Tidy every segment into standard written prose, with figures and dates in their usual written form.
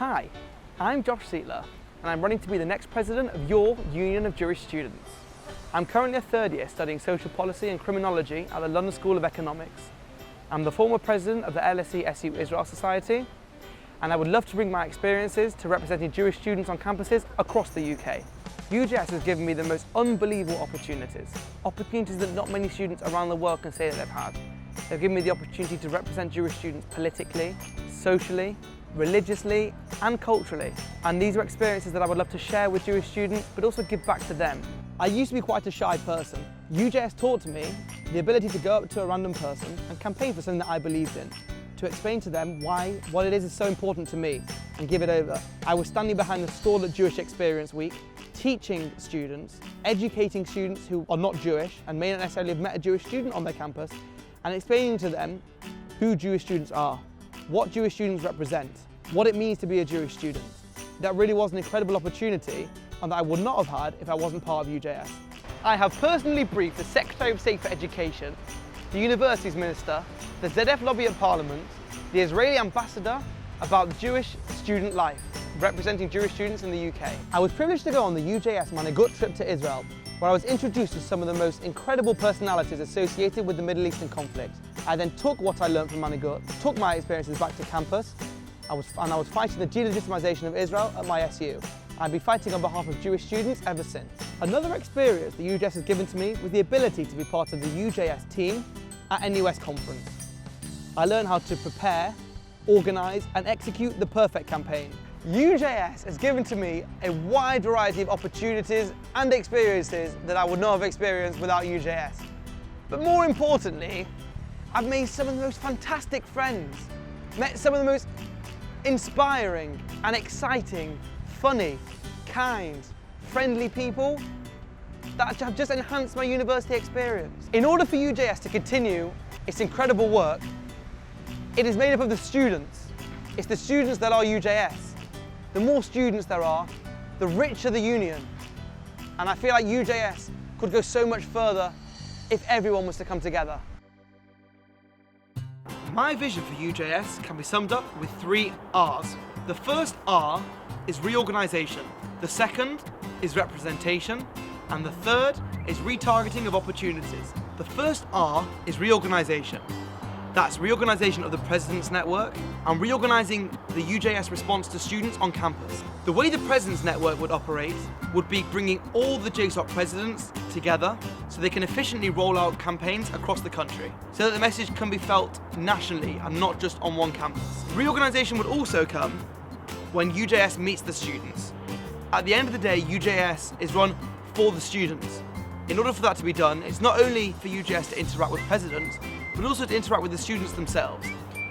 Hi, I'm Josh Seitler and I'm running to be the next president of your Union of Jewish Students. I'm currently a third year studying social policy and criminology at the London School of Economics. I'm the former president of the LSE SU Israel Society, and I would love to bring my experiences to representing Jewish students on campuses across the UK. UJS has given me the most unbelievable opportunities that not many students around the world can say that they've had. They've given me the opportunity to represent Jewish students politically, socially, religiously and culturally. And these are experiences that I would love to share with Jewish students, but also give back to them. I used to be quite a shy person. UJS taught me the ability to go up to a random person and campaign for something that I believed in, to explain to them why what it is so important to me and give it over. I was standing behind the stall at Jewish Experience Week, teaching students, educating students who are not Jewish and may not necessarily have met a Jewish student on their campus, and explaining to them who Jewish students are, what Jewish students represent, what it means to be a Jewish student. That really was an incredible opportunity and that I would not have had if I wasn't part of UJS. I have personally briefed the Secretary of State for Education, the Universities Minister, the ZF Lobby at Parliament, the Israeli Ambassador about the Jewish student life, representing Jewish students in the UK. I was privileged to go on the UJS Manigut trip to Israel, where I was introduced to some of the most incredible personalities associated with the Middle Eastern conflict. I then took what I learned from Manigut, took my experiences back to campus, I was fighting the delegitimization of Israel at my SU. I've been fighting on behalf of Jewish students ever since. Another experience the UJS has given to me was the ability to be part of the UJS team at NUS conference. I learned how to prepare, organise and execute the perfect campaign. UJS has given to me a wide variety of opportunities and experiences that I would not have experienced without UJS. But more importantly, I've made some of the most fantastic friends, met some of the most inspiring and exciting, funny, kind, friendly people that have just enhanced my university experience. In order for UJS to continue its incredible work, it is made up of the students. It's the students that are UJS. The more students there are, the richer the union. And I feel like UJS could go so much further if everyone was to come together. My vision for UJS can be summed up with 3 R's. The first R is reorganisation, the second is representation, and the third is retargeting of opportunities. The first R is reorganisation. That's reorganisation of the President's Network and reorganising the UJS response to students on campus. The way the President's Network would operate would be bringing all the JSOC presidents together so they can efficiently roll out campaigns across the country, so that the message can be felt nationally and not just on one campus. Reorganisation would also come when UJS meets the students. At the end of the day, UJS is run for the students. In order for that to be done, it's not only for UJS to interact with presidents, but also to interact with the students themselves.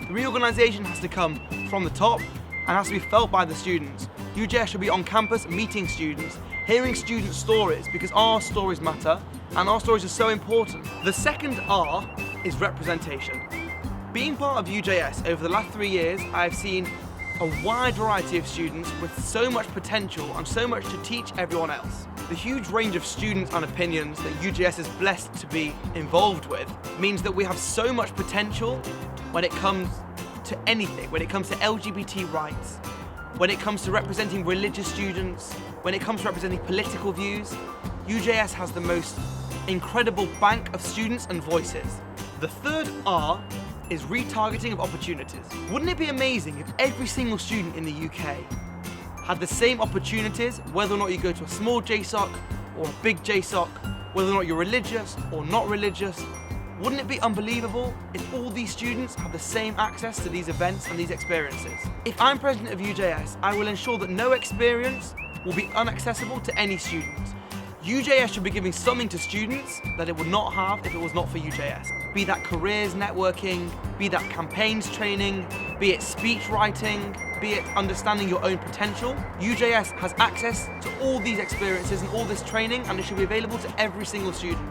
The reorganisation has to come from the top and has to be felt by the students. UJS should be on campus meeting students, hearing students' stories, because our stories matter and our stories are so important. The second R is representation. Being part of UJS over the last 3 years, I have seen a wide variety of students with so much potential and so much to teach everyone else. The huge range of students and opinions that UJS is blessed to be involved with means that we have so much potential when it comes to anything, when it comes to LGBT rights, when it comes to representing religious students, when it comes to representing political views. UJS has the most incredible bank of students and voices. The third R is retargeting of opportunities. Wouldn't it be amazing if every single student in the UK had the same opportunities, whether or not you go to a small JSOC or a big JSOC, whether or not you're religious or not religious? Wouldn't it be unbelievable if all these students have the same access to these events and these experiences? If I'm president of UJS, I will ensure that no experience will be inaccessible to any student. UJS should be giving something to students that it would not have if it was not for UJS. Be that careers networking, be that campaigns training, be it speech writing, be it understanding your own potential. UJS has access to all these experiences and all this training, and it should be available to every single student.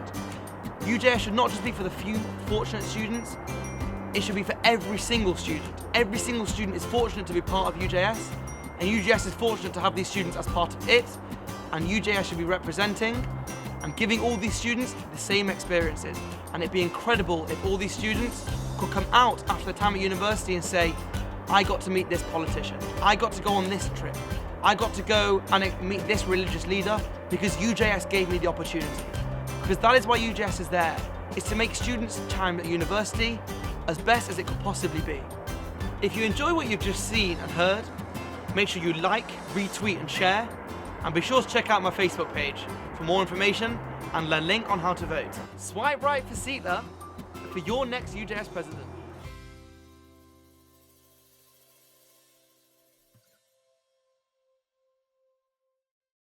UJS should not just be for the few fortunate students, it should be for every single student. Every single student is fortunate to be part of UJS, and UJS is fortunate to have these students as part of it, and UJS should be representing and giving all these students the same experiences. And it'd be incredible if all these students could come out after their time at university and say, I got to meet this politician. I got to go on this trip. I got to go and meet this religious leader because UJS gave me the opportunity. Because that is why UJS is there, is to make students' time at university as best as it could possibly be. If you enjoy what you've just seen and heard, make sure you like, retweet and share, and be sure to check out my Facebook page for more information and a link on how to vote. Swipe right for Seitler for your next UJS president.